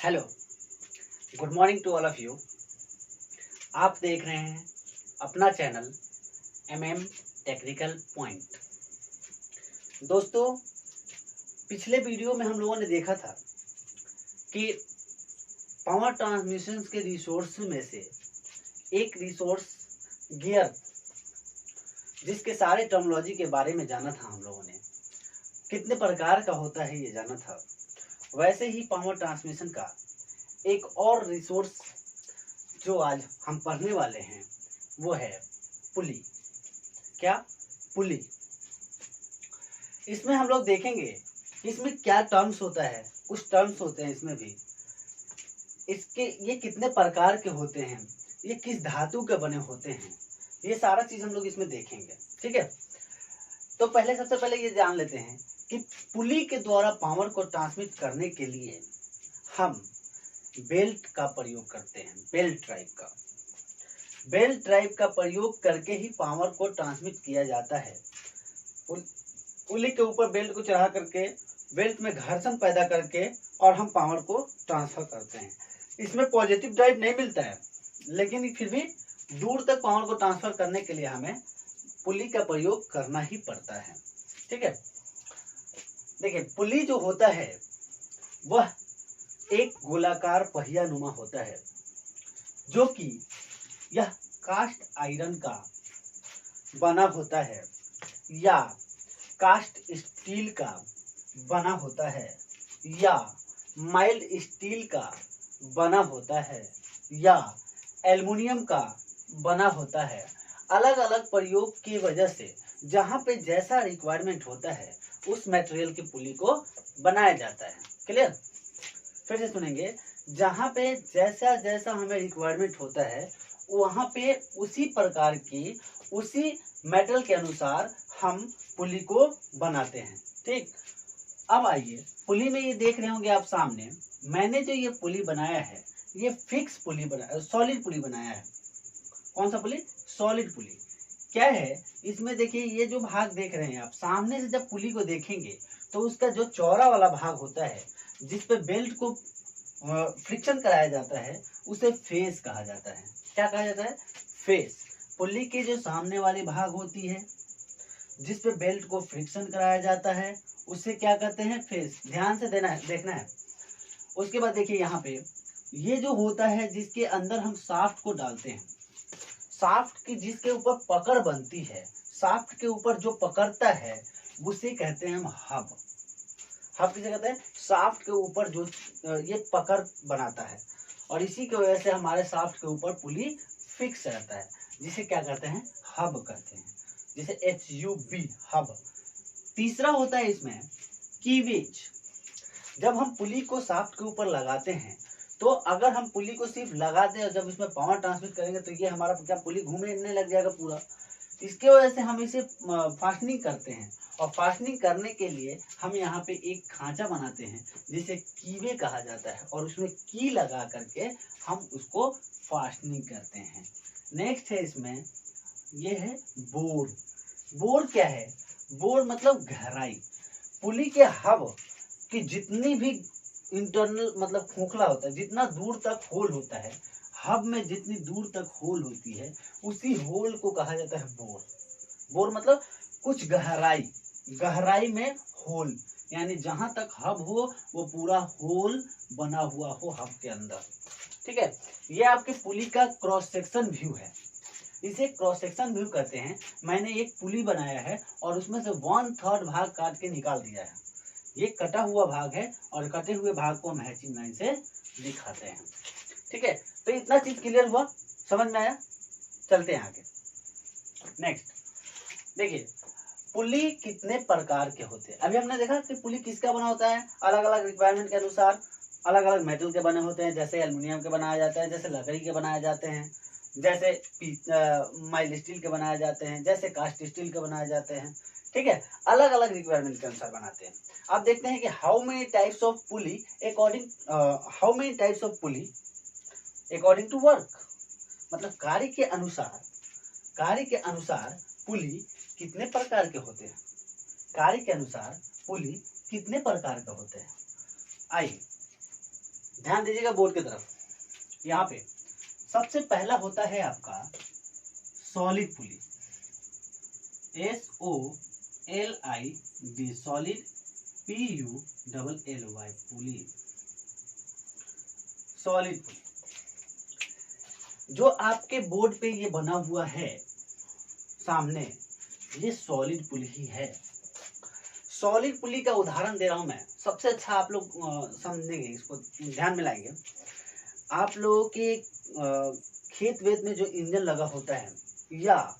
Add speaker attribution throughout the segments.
Speaker 1: Hello, good morning to all of you. आप देख रहे हैं अपना चैनल एमएम टेक्निकल पॉइंट। दोस्तों, पिछले वीडियो में हम लोगों ने देखा था कि पावर ट्रांसमिशन के रिसोर्स में से एक रिसोर्स गियर, जिसके सारे टर्मिनोलॉजी के बारे में जाना था। हम लोगों ने कितने प्रकार का होता है ये जाना था। वैसे ही पावर ट्रांसमिशन का एक और रिसोर्स जो आज हम पढ़ने वाले हैं वो है पुली। क्या? पुली। इसमें हम लोग देखेंगे कि इसमें क्या टर्म्स होता है, कुछ टर्म्स होते हैं इसमें भी, इसके ये कितने प्रकार के होते हैं, ये किस धातु के बने होते हैं, ये सारा चीज हम लोग इसमें देखेंगे। ठीक है, तो सबसे पहले ये जान लेते हैं कि पुली के द्वारा पावर को ट्रांसमिट करने के लिए हम बेल्ट का प्रयोग करते हैं। बेल्ट ड्राइव का प्रयोग करके ही पावर को ट्रांसमिट किया जाता है। पुली के ऊपर बेल्ट को चढ़ा करके, बेल्ट में घर्षण पैदा करके और हम पावर को ट्रांसफर करते हैं। इसमें पॉजिटिव ड्राइव नहीं मिलता है, लेकिन फिर भी दूर तक पावर को ट्रांसफर करने के लिए हमें पुली का प्रयोग करना ही पड़ता है। ठीक है, देखिए, पुली जो होता है वह एक गोलाकार पहिया नुमा होता है, जो कि यह कास्ट आयरन का बना होता है या कास्ट स्टील का बना होता है या माइल्ड स्टील का बना होता है या एल्युमिनियम का बना होता है। अलग अलग प्रयोग की वजह से जहाँ पे जैसा रिक्वायरमेंट होता है उस मटेरियल की पुली को बनाया जाता है। क्लियर? फिर से सुनेंगे, जहाँ पे जैसा जैसा हमें रिक्वायरमेंट होता है वहाँ पे उसी प्रकार की, उसी मेटल के अनुसार हम पुली को बनाते हैं। ठीक, अब आइए, पुली में ये देख रहे होंगे आप सामने, मैंने जो ये पुली बनाया है ये फिक्स पुली बनाया, सॉलिड पुली बनाया है। कौन सा पुली? सॉलिड पुली। क्या है इसमें? देखिए, ये जो भाग देख रहे हैं आप सामने से, जब पुली को देखेंगे तो उसका जो चौड़ा वाला भाग होता है जिस पे बेल्ट को फ्रिक्शन कराया जाता है उसे फेस कहा जाता है। क्या कहा जाता है? फेस। पुली के जो सामने वाली भाग होती है जिस पे बेल्ट को फ्रिक्शन कराया जाता है उसे क्या कहते हैं? फेस। ध्यान से देखना है। उसके बाद देखिए, यहाँ पे ये जो होता है जिसके अंदर हम शाफ्ट को डालते हैं, शाफ्ट की जिसके ऊपर पकड़ बनती है, शाफ्ट के ऊपर जो पकड़ता है उसे कहते हैं हम हब। हब किसे कहते हैं? शाफ्ट के ऊपर जो ये पकड़ बनाता है, और इसी की वजह से हमारे शाफ्ट के ऊपर पुली फिक्स रहता है, जिसे क्या कहते हैं? हब कहते हैं, जिसे HUB, हब। तीसरा होता है इसमें कीवेज। जब हम पुली को शाफ्ट के ऊपर लगाते हैं तो अगर हम पुली को सिर्फ लगा दें और जब इसमें पावर ट्रांसमिट करेंगे तो ये हमारा क्या पुली घूमने लग जाएगा पूरा। इसके वजह से हम इसे फास्टनिंग करते हैं, और फास्टनिंग करने के लिए हम यहाँ पे एक खांचा बनाते हैं जिसे कीवे कहा जाता है, और उसमें की लगा करके हम उसको फास्टनिंग करते हैं। नेक्स्ट है इसमें, ये है बोर। बोर क्या है? बोर मतलब गहराई। पुली के हब की जितनी भी इंटरनल मतलब खोखला होता है, जितना दूर तक होल होता है, हब में जितनी दूर तक होल होती है उसी होल को कहा जाता है बोर। बोर मतलब कुछ गहराई में होल, यानी जहां तक हब हो वो पूरा होल बना हुआ हो हब के अंदर। ठीक है, ये आपके पुली का क्रॉस सेक्शन व्यू है, इसे क्रॉस सेक्शन व्यू कहते हैं। मैंने एक पुली बनाया है और उसमें से 1/3 भाग काट के निकाल दिया है। ये कटा हुआ भाग है और कटे हुए भाग को हम हैचिंग लाइन से दिखाते हैं। ठीक है, तो इतना चीज क्लियर हुआ, समझ में आया? चलते हैं आगे। नेक्स्ट देखिए, पुली कितने प्रकार के होते हैं। अभी हमने देखा कि पुली किसका बना होता है, अलग अलग रिक्वायरमेंट के अनुसार अलग अलग मेटल के बने होते हैं। जैसे एल्युमिनियम के बनाया जाता है, जैसे लकड़ी के बनाए जाते हैं, जैसे माइल्ड स्टील के बनाए जाते हैं, जैसे कास्ट स्टील के बनाए जाते हैं। ठीक है, अलग अलग रिक्वायरमेंट के अनुसार बनाते हैं। आप देखते हैं कि how many types of pulley according to work, मतलब कार्य के अनुसार पुली कितने प्रकार के होते हैं। कार्य के अनुसार पुली कितने प्रकार के होते हैं, आइए ध्यान दीजिएगा बोर्ड की तरफ। यहाँ पे सबसे पहला होता है आपका सॉलिड पुली, SOLID, सॉलिड, PULLY, पुली, सॉलिड पुली। जो आपके बोर्ड पे ये बना हुआ है सामने, ये सॉलिड पुली ही है। सॉलिड पुली का उदाहरण दे रहा हूं मैं, सबसे अच्छा आप लोग समझेंगे, इसको ध्यान में लाएंगे। आप लोगों के खेत वेत में जो इंजन लगा होता है या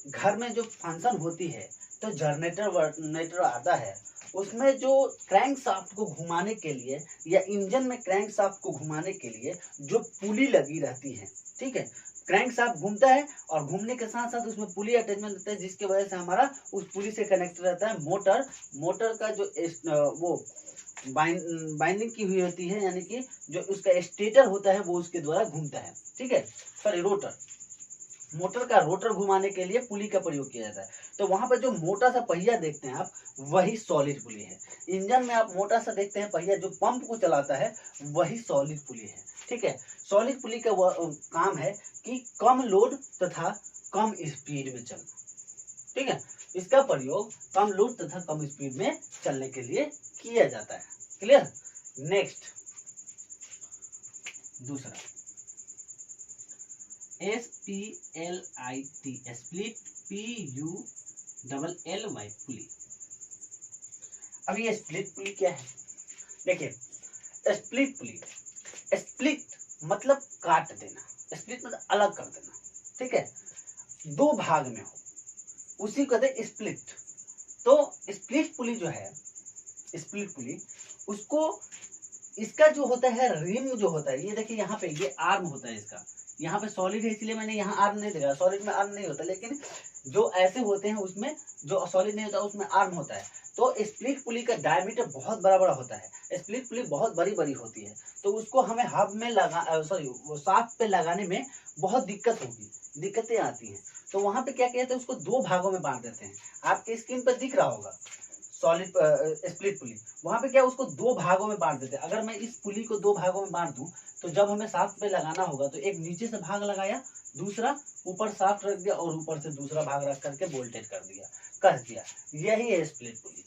Speaker 1: घर में जो फंक्शन होती है तो जनरेटर आता है, उसमें जो क्रैंक शाफ्ट को घुमाने के लिए या इंजन में क्रैंक शाफ्ट को घुमाने के लिए जो पुली लगी रहती है, ठीक है, क्रैंक शाफ्ट घूमता है और घूमने के साथ साथ उसमें पुली अटैचमेंट रहता है, जिसके वजह से हमारा उस पुली से कनेक्ट रहता है मोटर। मोटर का जो वो बाइंडिंग की हुई होती है, यानी कि जो उसका स्टेटर होता है वो उसके द्वारा घूमता है, ठीक है, सॉरी रोटर। मोटर का रोटर घुमाने के लिए पुली का प्रयोग किया जाता है। तो वहां पर जो मोटा सा पहिया देखते हैं आप, वही सॉलिड पुली है। इंजन में आप मोटा सा देखते हैं पहिया जो पंप को चलाता है, वही सॉलिड पुली है, ठीक है। सॉलिड पुली का काम है कि कम लोड तथा कम स्पीड में चलना, ठीक है। इसका प्रयोग कम लोड तथा कम स्पीड में चलने के लिए किया जाता है। क्लियर। नेक्स्ट दूसरा SPLIT, स्प्लिट, PULLY, पुली। अब ये स्प्लिट पुली क्या है? देखिए, स्प्लिट पुली, स्प्लिट मतलब काट देना, स्प्लिट मतलब अलग कर देना, ठीक है, दो भाग में हो, उसी को कहते हैं स्प्लिट। तो स्प्लिट पुली जो है, स्प्लिट पुली, उसको इसका जो होता है रिम जो होता है, ये देखिए यहाँ पे ये आर्म होता है इसका, यहाँ पे सॉलिड है इसलिए मैंने यहाँ आर्म नहीं दिखाया, सॉलिड में आर्म नहीं होता, लेकिन जो ऐसे होते हैं उसमें जो सॉलिड नहीं होता उसमें आर्म होता है। तो स्प्लिट पुली का डायमीटर बहुत बड़ा बड़ा होता है, स्प्लिट पुली बहुत बड़ी बड़ी होती है, तो उसको हमें हब में लगा शाफ्ट पे लगाने में बहुत दिक्कतें आती हैं। तो वहां पे क्या कहते हैं, उसको दो भागों में बांट देते हैं। आपके स्क्रीन पर दिख रहा होगा सॉलिड स्प्लिट पुली, वहां पे क्या उसको दो भागों में बांट देते हैं। अगर मैं इस पुली को दो भागों में बांट दूं तो जब हमें शाफ्ट पे लगाना होगा तो एक नीचे से भाग लगाया, दूसरा ऊपर शाफ्ट रख दिया और ऊपर से दूसरा भाग रख करके बोल्टेड कर दिया, कस दिया। यही है स्प्लिट पुली।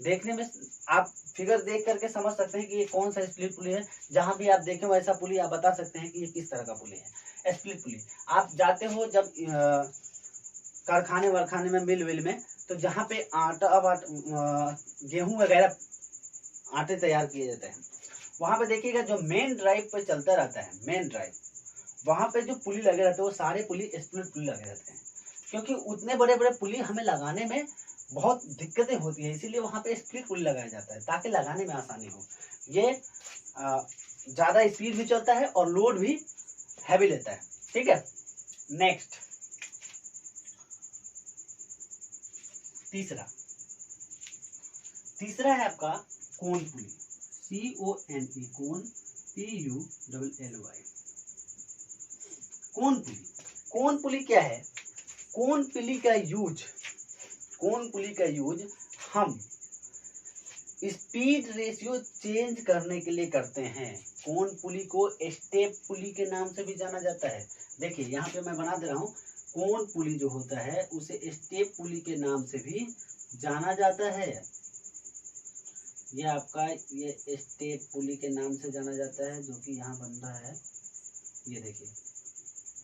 Speaker 1: देखने में आप फिगर देख करके समझ सकते हैं कि ये कौन सा स्प्लिट पुली है। जहां भी आप देखें वैसा पुली आप बता सकते हैं कि ये किस तरह का पुली है। स्प्लिट पुली आप जाते हो जब कारखाने वरखाने में, मिल विल में, तो जहाँ पे आटा गेहूं वगैरह आटे तैयार किए जाते हैं, वहां पे देखिएगा जो मेन ड्राइव पे चलता रहता है, मेन ड्राइव, वहां पे जो पुली लगे रहते हैं वो सारे पुली स्प्लिट पुली लगे रहते हैं, क्योंकि उतने बड़े बड़े पुली हमें लगाने में बहुत दिक्कतें होती है, इसीलिए वहां पे स्प्लिट पुली लगाया जाता है ताकि लगाने में आसानी हो। ये ज्यादा स्पीड भी चलता है और लोड भी हैवी लेता है, ठीक है। नेक्स्ट तीसरा है आपका कोन पुली, CONE, कोन, PULLY, कोन पुली। कोन पुली क्या है? कोन पुली का यूज हम स्पीड रेशियो चेंज करने के लिए करते हैं। कोन पुली को स्टेप पुली के नाम से भी जाना जाता है। देखिए यहाँ पे मैं बना दे रहा हूँ, कोन पुली जो होता है उसे स्टेप पुली के नाम से भी जाना जाता है। ये आपका ये स्टेप पुली के नाम से जाना जाता है, जो कि यहाँ बन रहा है। ये देखिए,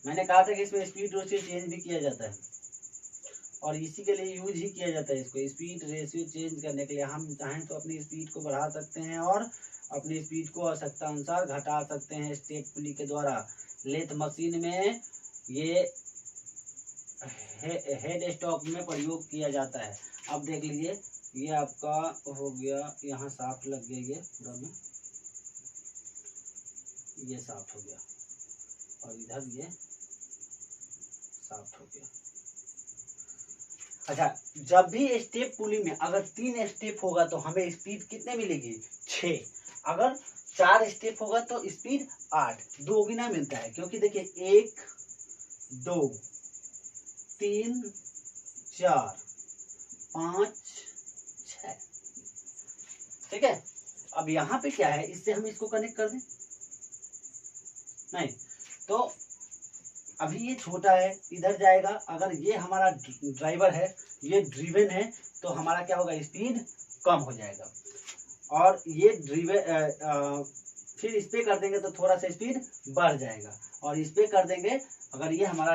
Speaker 1: मैंने कहा था कि इसमें स्पीड रेशियो चेंज भी किया जाता है और इसी के लिए यूज ही किया जाता है इसको। स्पीड रेशियो चेंज करने के लिए हम चाहें तो अपनी स्पीड को बढ़ा सकते हैं और अपनी स्पीड को आवश्यकता अनुसार घटा सकते हैं स्टेप पुली के द्वारा। लेथ मशीन में ये हेड स्टॉक में प्रयोग किया जाता है। अब देख लीजिए, ये आपका हो गया, यहाँ शाफ्ट लग गया, ये पूरा में ये शाफ्ट हो गया और इधर ये शाफ्ट हो गया। अच्छा, जब भी स्टेप पुली में अगर 3 स्टेप होगा तो हमें स्पीड कितने मिलेगी? 6। अगर 4 स्टेप होगा तो स्पीड 8, 2 गुना मिलता है। क्योंकि देखिए 1 2 3 4 5 6, ठीक है। अब यहाँ पे क्या है, इससे हम इसको कनेक्ट कर दें, नहीं तो अभी ये छोटा है, इधर जाएगा। अगर ये हमारा ड्राइवर है, ये ड्रिवन है, तो हमारा क्या होगा, स्पीड कम हो जाएगा। और ये ड्रिवन फिर इस पे कर देंगे तो थोड़ा सा स्पीड बढ़ जाएगा। और इस पे कर देंगे, अगर ये हमारा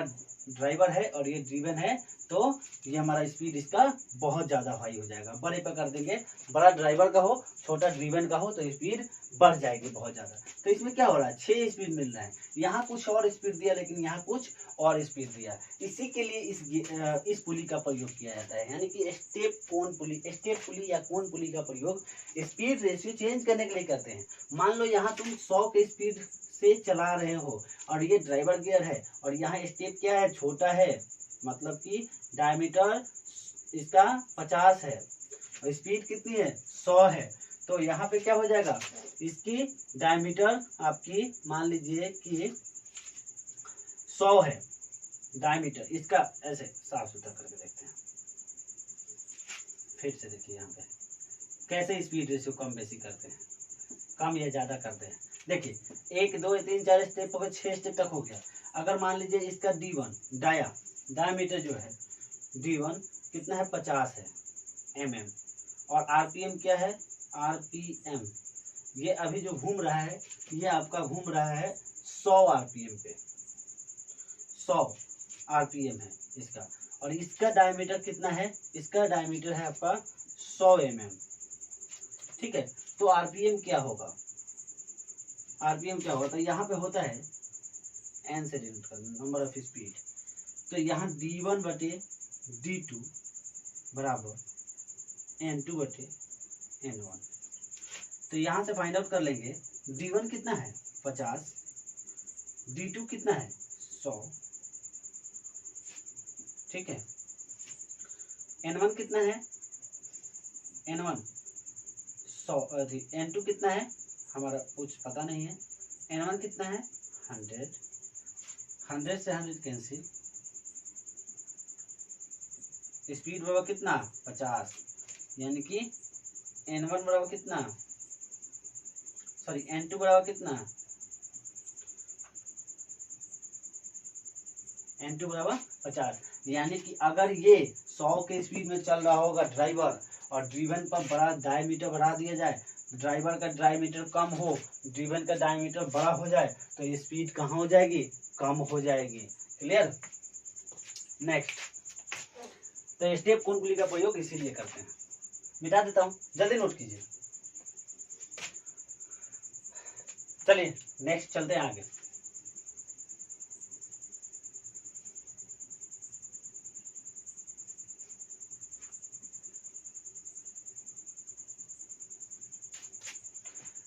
Speaker 1: ड्राइवर है और ये ड्रिवन है, तो ये हमारा स्पीड इसका बहुत ज़्यादा हाई हो जाएगा। बड़े पे कर देंगे, बड़ा ड्राइवर का हो छोटा ड्रिवन का हो, तो स्पीड बढ़ जाएगी बहुत ज़्यादा। तो इसमें क्या हो रहा है, 6 स्पीड मिल रहा है। यहाँ कुछ और स्पीड दिया, लेकिन यहाँ कुछ और स्पीड दिया। इसी के लिए इस पुली का प्रयोग किया जाता है, यानी कि स्टेप पुली या कोन पुली का प्रयोग स्पीड रेशियो चेंज करने के लिए करते हैं। मान लो यहाँ तुम 100 के स्पीड से चला रहे हो और ये ड्राइवर गियर है, और यहाँ स्टेप क्या है, छोटा है, मतलब कि डायमीटर इसका 50 है और स्पीड कितनी है, 100 है। तो यहाँ पे क्या हो जाएगा, इसकी डायमीटर आपकी मान लीजिए कि 100 है डायमीटर इसका। ऐसे साफ सुथरा करके देखते हैं, फिर से देखिए यहाँ पे कैसे स्पीड रेशियो कम बेसी करते हैं, कम या ज्यादा करते हैं। देखिए 1 2 3 4 स्टेप हो गए, 6 स्टेप तक हो गया। अगर मान लीजिए इसका D1 डायमीटर जो है D1 कितना है, 50 है mm, और RPM क्या है, RPM ये अभी जो घूम रहा है, ये आपका घूम रहा है 100 RPM पे, 100 RPM है इसका। और इसका डायमीटर कितना है, इसका डायमीटर है आपका 100 mm, ठीक है। तो RPM क्या होगा, RPM क्या होता है, यहाँ पे होता है n से डिनोट कर नंबर ऑफ स्पीड। तो यहाँ D1 बटे D2 बराबर N2 बटे N1। तो यहाँ से फाइंड आउट कर लेंगे, D1 कितना है 50, D2 कितना है 100, ठीक है। N1 कितना है, N1 100, N2 कितना है हमारा कुछ पता नहीं है, N1 कितना है 100, 100 से 100 कैंसिल, स्पीड बराबर कितना 50, यानी कि N1 बराबर कितना, सॉरी N2 बराबर कितना, N2 बराबर 50। यानी कि अगर ये 100 के स्पीड में चल रहा होगा ड्राइवर, और ड्रिवन पर बड़ा डायमीटर बढ़ा दिया जाए, ड्राइवर का डायमीटर कम हो, ड्रिवन का डायमीटर बड़ा हो जाए, तो ये स्पीड कहाँ हो जाएगी, कम हो जाएगी। क्लियर। नेक्स्ट, तो स्टेप कोन पुली का प्रयोग इसीलिए करते हैं। मिटा देता हूँ, जल्दी नोट कीजिए। चलिए नेक्स्ट चलते हैं आगे।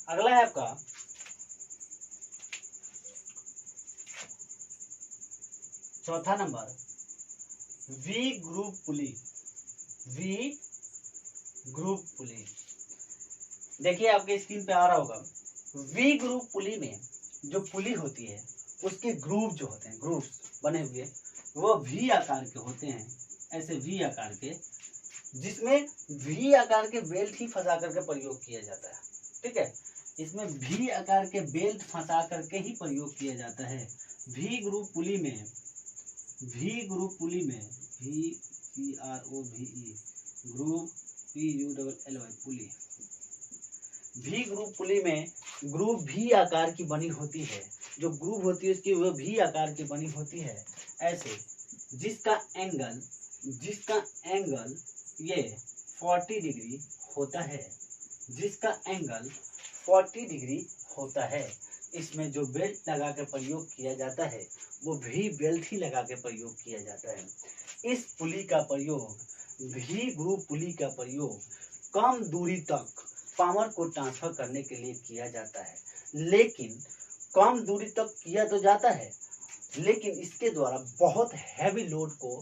Speaker 1: अगला है आपका चौथा number, V group pulley. V group pulley, देखिए आपके स्क्रीन पे आ रहा होगा। वी ग्रुप पुली में जो पुली होती है, उसके ग्रुप जो होते हैं, ग्रुप्स बने हुए, वो वी आकार के होते हैं, ऐसे वी आकार के, जिसमें वी आकार के बेल्ट ही फंसा करके प्रयोग किया जाता है। ठीक है, इसमें वी आकार के बेल्ट फंसा करके ही प्रयोग किया जाता है। वी ग्रुप पुली में, वी ग्रुप पुली में, VGROVE group PULLY pulley, V group pulley में ग्रुप भी आकार की बनी होती है। जो ग्रुप होती है उसकी वो भी आकार की बनी होती है, ऐसे जिसका एंगल ये 40 डिग्री होता है, जिसका एंगल 40 डिग्री होता है। इसमें जो बेल्ट लगा कर प्रयोग किया जाता है वो भी बेल्ट ही लगा के प्रयोग किया जाता है। इस पुली का प्रयोग, भी ग्रुप पुली का प्रयोग कम दूरी तक पावर को ट्रांसफर करने के लिए किया जाता है। लेकिन कम दूरी तक किया तो जाता है, लेकिन इसके द्वारा बहुत हैवी लोड को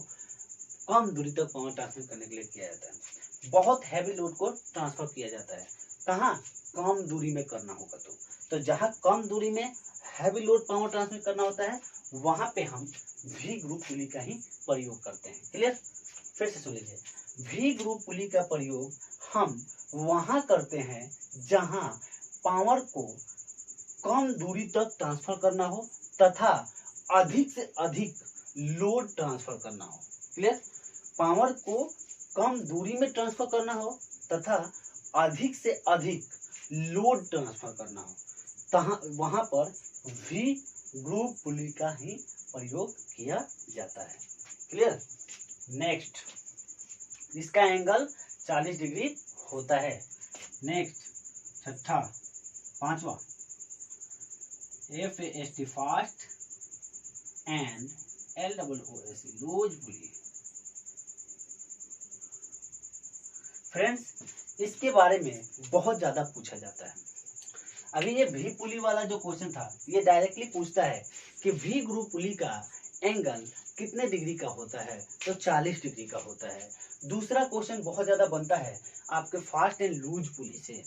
Speaker 1: कम दूरी तक पावर ट्रांसफर करने के लिए किया जाता है। बहुत हैवी लोड को ट्रांसफर किया जाता है, कहाँ, कम दूरी में करना होगा तो जहाँ कम दूरी में हैवी लोड पावर ट्रांसफर करना होता है, वहां पे हम वी ग्रुप पुली का ही प्रयोग करते हैं। क्लियर। फिर से सुन लीजिए, वी ग्रुप पुली का प्रयोग हम वहां करते हैं जहां पावर को कम दूरी तक ट्रांसफर करना हो तथा अधिक से अधिक लोड ट्रांसफर करना हो। क्लियर? पावर को कम दूरी में ट्रांसफर करना हो तथा अधिक से अधिक लोड ट्रांसफर करना हो, तहाँ वहां पर वी ग्रुप पुली का ही प्रयोग किया जाता है। क्लियर? नेक्स्ट, इसका एंगल 40 डिग्री होता है। नेक्स्ट छठा, पांचवा, FAST fast and LOOC loose pulley. Friends, इसके बारे में बहुत ज्यादा पूछा जाता है। अभी ये वी पुली वाला जो क्वेश्चन था, ये डायरेक्टली पूछता है कि वी ग्रुप पुली का एंगल कितने डिग्री का होता है, तो 40 डिग्री का होता है। दूसरा क्वेश्चन बहुत ज्यादा बनता है आपके फास्ट एंड लूज पुली से।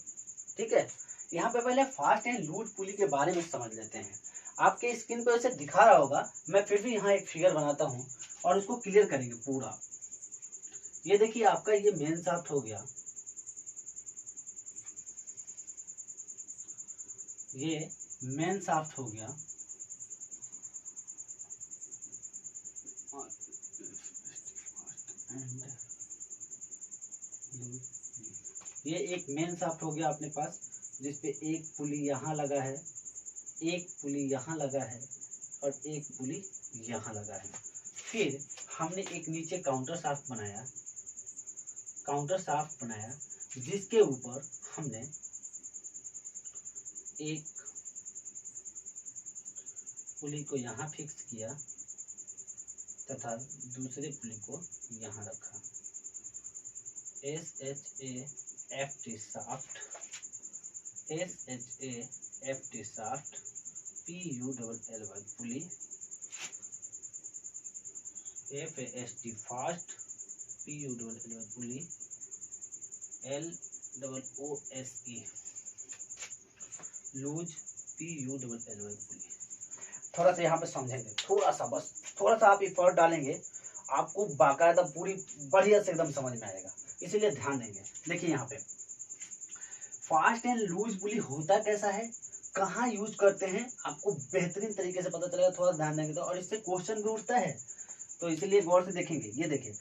Speaker 1: ठीक है, यहाँ पे पहले फास्ट एंड लूज पुली के बारे में समझ लेते हैं। आपके स्क्रीन पे वैसे दिखा रहा होगा, मैं फिर भी यहाँ एक फिगर बनाता हूँ और उसको क्लियर करेंगे पूरा। ये देखिए, आपका ये मेन शाफ्ट हो गया, ये मेन शाफ्ट हो गया, ये एक मेन शाफ्ट हो गया अपने पास, जिसपे एक पुली यहाँ लगा है, एक पुली यहाँ लगा है और एक पुली यहाँ लगा है। फिर हमने एक नीचे काउंटर शाफ्ट बनाया, जिसके ऊपर हमने एक पुली को यहाँ फिक्स किया तथा दूसरे पुली को यहाँ रखा। SHAFT shaft, SHAFT shaft, PULLY पुली, FAST फास्ट, PULLY पुली, LOOC लूज, PULLY पुली। थोड़ा सा यहाँ पे समझेंगे, थोड़ा सा, बस थोड़ा सा आप एफर्ट डालेंगे, आपको बाकायदा पूरी बढ़िया से एकदम समझ में आएगा, इसीलिए ध्यान देंगे। देखिए यहाँ पे फास्ट एंड लूज पुली होता कैसा है, कहाँ यूज करते हैं, आपको बेहतरीन तरीके से पता चलेगा, थोड़ा ध्यान देंगे तो। और इससे क्वेश्चन भी उठता है, तो इसीलिए गौर से देखेंगे। ये देखिए,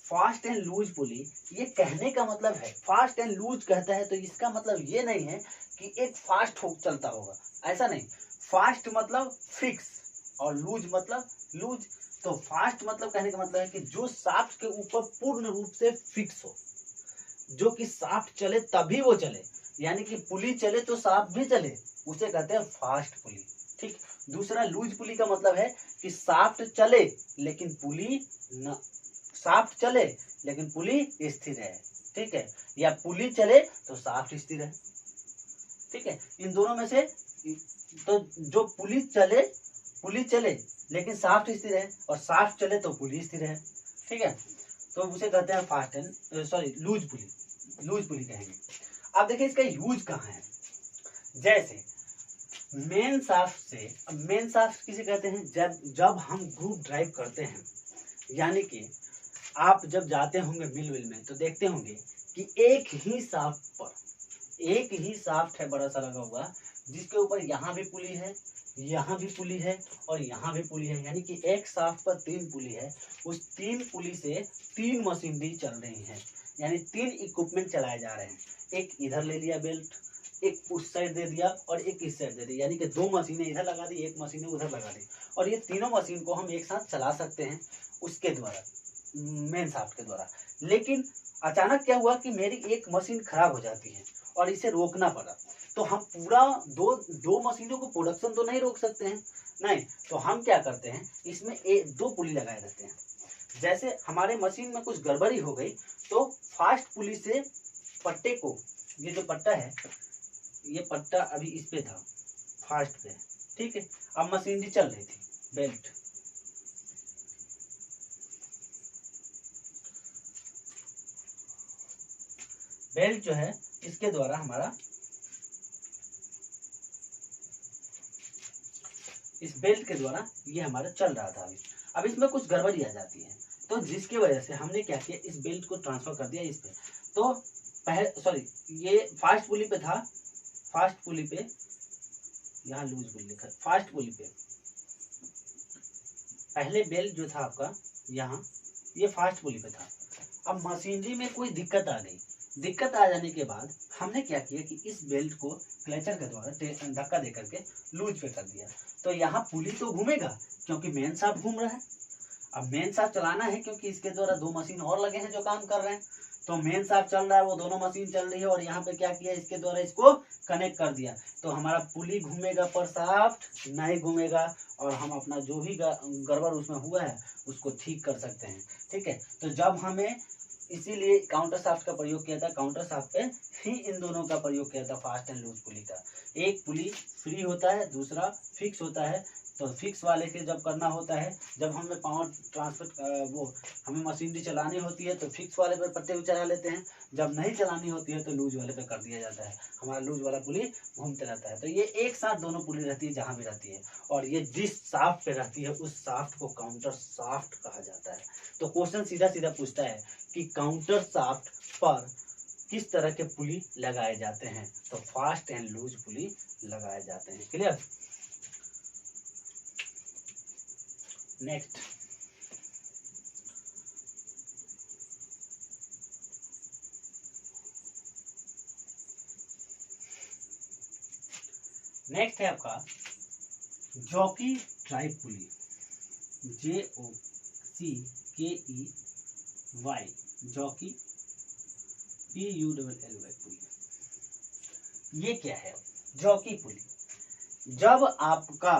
Speaker 1: फास्ट एंड लूज पुली, ये कहने का मतलब है, फास्ट एंड लूज कहता है तो इसका मतलब ये नहीं है कि एक फास्ट हो चलता होगा, ऐसा नहीं। फास्ट मतलब फिक्स और लूज मतलब लूज। तो फास्ट मतलब कहने का मतलब है कि जो शाफ्ट के ऊपर पूर्ण रूप से फिक्स हो, जो कि शाफ्ट चले तभी वो चले, यानी कि पुली चले तो शाफ्ट भी चले, उसे कहते हैं फास्ट पुली। ठीक। दूसरा लूज पुली का मतलब है कि शाफ्ट चले लेकिन पुली न, शाफ्ट चले लेकिन पुली स्थिर है। ठीक है, या पुली चले तो शाफ्ट स्थिर है। ठीक है, इन दोनों में से तो जो पुली चले लेकिन शाफ्ट स्थिर है, और शाफ्ट चले तो पुली स्थिर है। ठीक है, तो उसे कहते हैं फास्ट एंड लूज पुली कहेंगे। अब देखिए इसका यूज कहाँ है। जैसे मेन शाफ्ट किसे कहते हैं, जब हम ग्रुप ड्राइव करते हैं, यानी कि आप जब जाते होंगे मिल में तो देखते होंगे कि एक ही शाफ्ट है बड़ा सा लगा हुआ, जिसके ऊपर यहाँ भी पुली है, यहाँ भी पुली है और यहाँ भी पुली है, यानी कि एक शाफ्ट पर 3 पुली है। उस 3 पुली से 3 मशीनरी चल रही है, यानी 3 इक्विपमेंट चलाए जा रहे हैं। एक इधर ले लिया बेल्ट, एक उस साइड दे दिया और एक इस साइड दे दी, यानी कि 2 मशीनें इधर लगा दी, एक मशीनें उधर लगा दी, और ये तीनों मशीन को हम एक साथ चला सकते हैं उसके द्वारा, मेन शाफ्ट के द्वारा। लेकिन अचानक क्या हुआ कि मेरी एक मशीन खराब हो जाती है और इसे रोकना पड़ा, तो हम पूरा दो मशीनों को प्रोडक्शन तो नहीं रोक सकते हैं, नहीं, तो हम क्या करते हैं, इसमें 2 पुली लगाए रहते हैं। जैसे हमारे मशीन में कुछ गड़बड़ी हो गई तो फास्ट पुली से पट्टे को, ये जो पट्टा है, ये पट्टा अभी इस पे था फास्ट पे, ठीक है, अब मशीनरी चल रही थी, बेल्ट जो है इसके द्वारा हमारा, इस बेल्ट के द्वारा ये हमारा चल रहा था। अब इसमें कुछ गड़बड़ी आ जाती है, तो जिसकी वजह से हमने क्या किया, इस बेल्ट को ट्रांसफर कर दिया इस पे। तो सॉरी ये फास्ट पुली पे था, फास्ट पुली पे, यहाँ लूज पुली लिखा है, फास्ट पुली पे पहले बेल्ट जो था आपका यहाँ ये फास्ट पुली पे था। अब मशीनरी में कोई दिक्कत आ गई, दिक्कत आ जाने के बाद हमने क्या किया कि इस बेल्ट को क्लचर के द्वारा धक्का दे करके लूज पे कर दिया। तो यहाँ पुली तो घूमेगा क्योंकि मेन शाफ्ट घूम रहा है। अब मेन शाफ्ट चलाना है क्योंकि इसके द्वारा दो मशीन और लगे हैं जो काम कर रहे हैं, तो मेन शाफ्ट चल रहा है, वो दोनों मशीन चल रही है और यहाँ पे क्या किया इसके द्वारा इसको कनेक्ट कर दिया। तो हमारा पुली घूमेगा पर शाफ्ट नहीं घूमेगा और हम अपना जो भी गड़बड़ उसमें हुआ है उसको ठीक कर सकते हैं। ठीक है, तो जब हमें इसीलिए काउंटर शाफ्ट का प्रयोग किया था, काउंटर शाफ्ट पे ही इन दोनों का प्रयोग किया था, फास्ट एंड लूज पुली का। एक पुली फ्री होता है, दूसरा फिक्स होता है। तो फिक्स वाले के जब करना होता है, जब हमें पावर ट्रांसफर वो हमें मशीनरी चलानी होती है तो फिक्स वाले पे पट्टे को चला लेते हैं, जब नहीं चलानी होती है तो लूज वाले पे कर दिया जाता है, हमारा लूज वाला पुली घूमते रहता है। तो ये एक साथ दोनों पुली रहती है जहाँ भी रहती है, और ये जिस शाफ्ट पे रहती है उस शाफ्ट को काउंटर शाफ्ट कहा जाता है। तो क्वेश्चन सीधा सीधा पूछता है कि काउंटर शाफ्ट पर किस तरह के पुली लगाए जाते हैं, तो फास्ट एंड लूज पुली लगाए जाते हैं। क्लियर? नेक्स्ट, नेक्स्ट है आपका जॉकी ड्राइव पुली, JOCKEY, जॉकी PULLY पुली। ये क्या है जॉकी पुली? जब आपका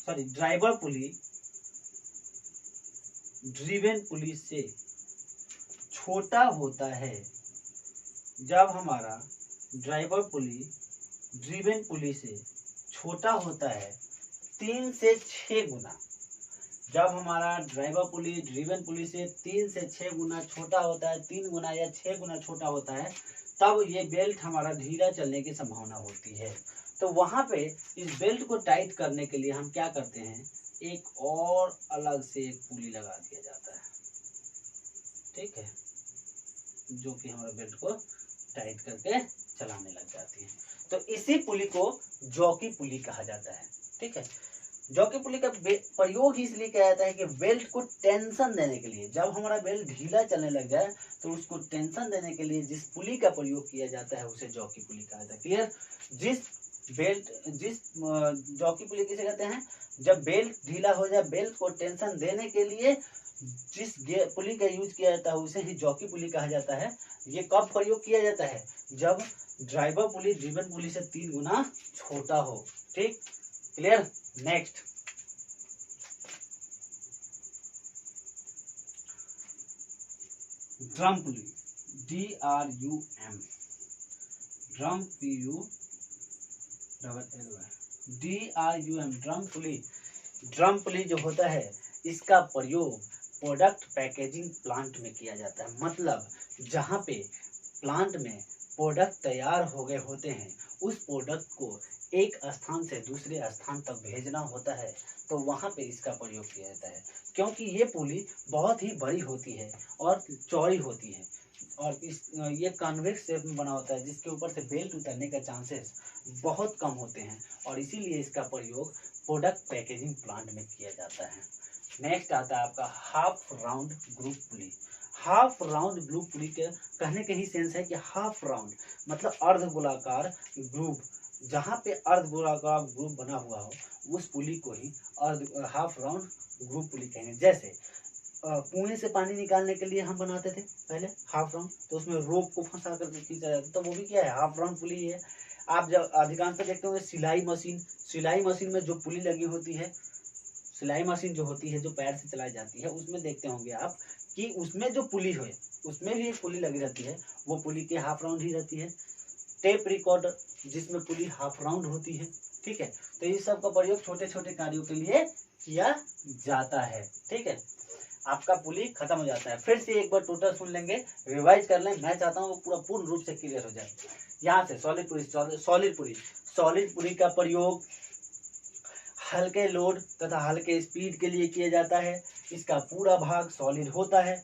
Speaker 1: ड्राइवर पुली ड्रिवन पुली से छोटा होता है, जब हमारा ड्राइवर पुली ड्रिवन पुली से छोटा होता है 3 से 6 गुना, जब हमारा ड्राइवर पुली ड्रिवन पुली से 3 से 6 गुना छोटा होता है, 3 गुना या 6 गुना छोटा होता है, तब ये बेल्ट हमारा ढीला चलने की संभावना होती है। तो वहां पे इस बेल्ट को टाइट करने के लिए हम क्या करते हैं, एक और अलग से एक पुली लगा दिया जाता है। ठीक है, जो कि हमारा बेल्ट को टाइट करके चलाने लग जाती है। तो इसी पुली को जॉकी पुली कहा जाता है। ठीक है, जॉकी पुली का प्रयोग इसलिए किया जाता है कि बेल्ट को टेंशन देने के लिए, जब हमारा बेल्ट ढीला चलने लग जाए तो उसको टेंशन देने के लिए जिस पुली का प्रयोग किया जाता है उसे जॉकी पुली कहा जाता है। क्लियर? जिस जॉकी पुली किसे कहते हैं? जब बेल्ट ढीला हो जाए, बेल्ट को टेंशन देने के लिए जिस पुली का यूज किया जाता है उसे ही जॉकी पुली कहा जाता है। ये कब प्रयोग किया जाता है? जब ड्राइवर पुली ड्रिवन पुली से 3 गुना छोटा हो। ठीक, क्लियर? नेक्स्ट, ड्रम पुली, DRUM, ड्रम DRUM, ड्रम पुली। ड्रम पुली जो होता है इसका प्रयोग प्रोडक्ट पैकेजिंग प्लांट में किया जाता है। मतलब जहाँ पे प्लांट में प्रोडक्ट तैयार हो गए होते हैं, उस प्रोडक्ट को एक स्थान से दूसरे स्थान तक भेजना होता है, तो वहाँ पे इसका प्रयोग किया जाता है। क्योंकि ये पुली बहुत ही बड़ी होती है और चौड़ी होती है, और ये कॉन्वेक्स शेप में बना होता है, जिसके ऊपर से बेल्ट उतरने का चांसेस बहुत कम होते हैं, और इसीलिए इसका प्रयोग प्रोडक्ट पैकेजिंग प्लांट में किया जाता है। नेक्स्ट आता है आपका हाफ राउंड ग्रुप पुली। हाफ राउंड ग्रुप पुली के कहने के ही सेंस है कि हाफ राउंड मतलब अर्ध गोलाकार ग्रुप, जहाँ पे अर्ध गोलाकार ग्रुप बना हुआ हो उस पुली को ही हाफ राउंड ग्रुप पुली कहेंगे। जैसे कुएं से पानी निकालने के लिए हम बनाते थे पहले हाफ राउंड, तो उसमें रोप को फंसा करके खींचा जाता था, तो वो भी क्या है, हाफ राउंड पुली है। आप जब अधिकांश देखते होंगे सिलाई मशीन में जो पुली लगी होती है, सिलाई मशीन जो होती है जो पैर से चलाई जाती है, उसमें देखते होंगे आप कि उसमें जो पुली है उसमें भी एक पुली लगी रहती है, वो पुली के हाफ राउंड ही रहती है। टेप रिकॉर्डर जिसमें पुली हाफ राउंड होती है। ठीक है, तो इस सब का प्रयोग छोटे छोटे कार्यों के लिए किया जाता है। ठीक है, आपका पुली खत्म हो जाता है। फिर से एक बार टोटल सुन लेंगे, रिवाइज कर लें। मैं चाहता हूँ वो पूरा पूर्ण रूप से क्लियर हो जाए। यहाँ से सॉलिड पुली का प्रयोग हल्के लोड तथा हल्के स्पीड के लिए किया जाता है। इसका पूरा भाग सॉलिड होता है।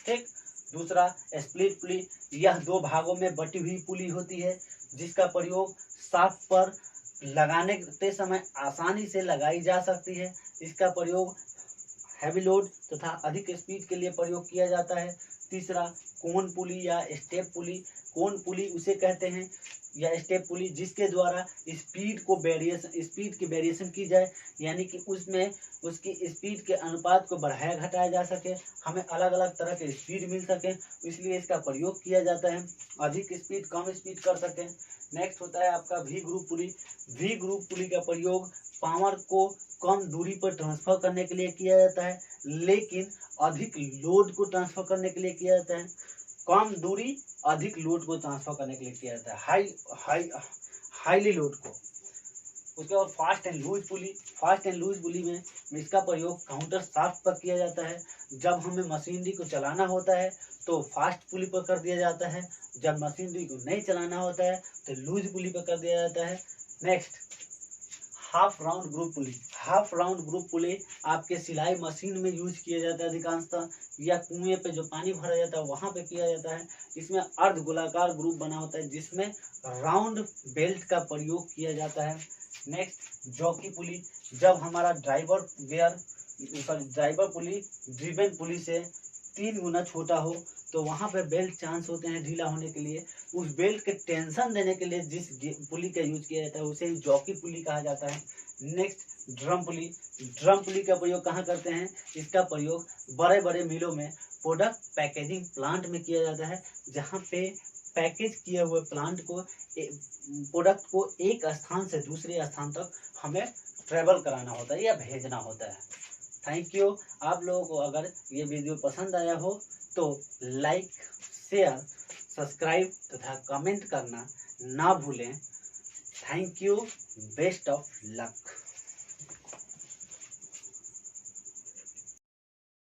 Speaker 1: ठीक। दूसरा स्प्लिट पुली, यह दो भागों में बटी हुई पुली होती है जिसका प्रयोग शाफ्ट पर लगाने के समय आसानी से लगाई जा सकती है। इसका प्रयोग हैवी लोड तथा अधिक स्पीड के लिए प्रयोग किया जाता है। तीसरा कोन पुली या स्टेप पुली, कोन पुली उसे कहते हैं या स्टेप पुली जिसके द्वारा स्पीड की वेरिएशन की जाए, यानी कि उसमें उसकी स्पीड के अनुपात को बढ़ाया घटाया जा सके, हमें अलग अलग तरह के स्पीड मिल सके, इसलिए इसका प्रयोग किया जाता है। अधिक स्पीड कम स्पीड कर सके। नेक्स्ट होता है आपका V group pulley. V group pulley का प्रयोग पावर को कम दूरी पर ट्रांसफर करने के लिए किया जाता है, लेकिन अधिक लोड को ट्रांसफर करने के लिए किया जाता है। कम दूरी अधिक लोड को ट्रांसफर करने के लिए किया जाता है, हाईली लोड को। उसके बाद fast and loose pulley. Fast and loose pulley में इसका प्रयोग काउंटर शाफ्ट पर किया जाता है। जब हमें मशीनरी को चलाना होता है तो फास्ट पुली पर कर दिया जाता है, जब मशीनरी को नहीं चलाना होता है तो लूज पुली पर कर दिया जाता है। नेक्स्ट हाफ राउंड ग्रुप पुली। हाफ राउंड ग्रुप पुली आपके सिलाई मशीन में यूज किया जाता है अधिकांशतः, या कुएं पे जो पानी भरा जाता है वहां पे किया जाता है। इसमें अर्ध गोलाकार ग्रुप बना होता है जिसमें राउंड बेल्ट का प्रयोग किया जाता है। Next jockey pulley. जब हमारा ड्राइवर पुली ड्रिवन पुली से 3 गुना छोटा हो तो वहां पे बेल्ट चांस होते हैं ढीला होने के लिए। उस बेल्ट के टेंशन देने के लिए जिस पुली का यूज किया जाता है उसे जॉकी पुली कहा जाता है। नेक्स्ट ड्रम पुली। ड्रम पुली का प्रयोग कहाँ करते हैं? इसका प्रयोग बड़े बड़े मिलों में प्रोडक्ट पैकेजिंग प्लांट में किया जाता है, जहाँ पे पैकेज किए हुए प्रोडक्ट को एक स्थान से दूसरे स्थान तक हमें ट्रेवल कराना होता है या भेजना होता है। Thank you. आप लोगों को अगर ये वीडियो पसंद आया हो तो लाइक, शेयर, सब्सक्राइब तथा कमेंट करना ना भूलें। Thank you. Best of luck.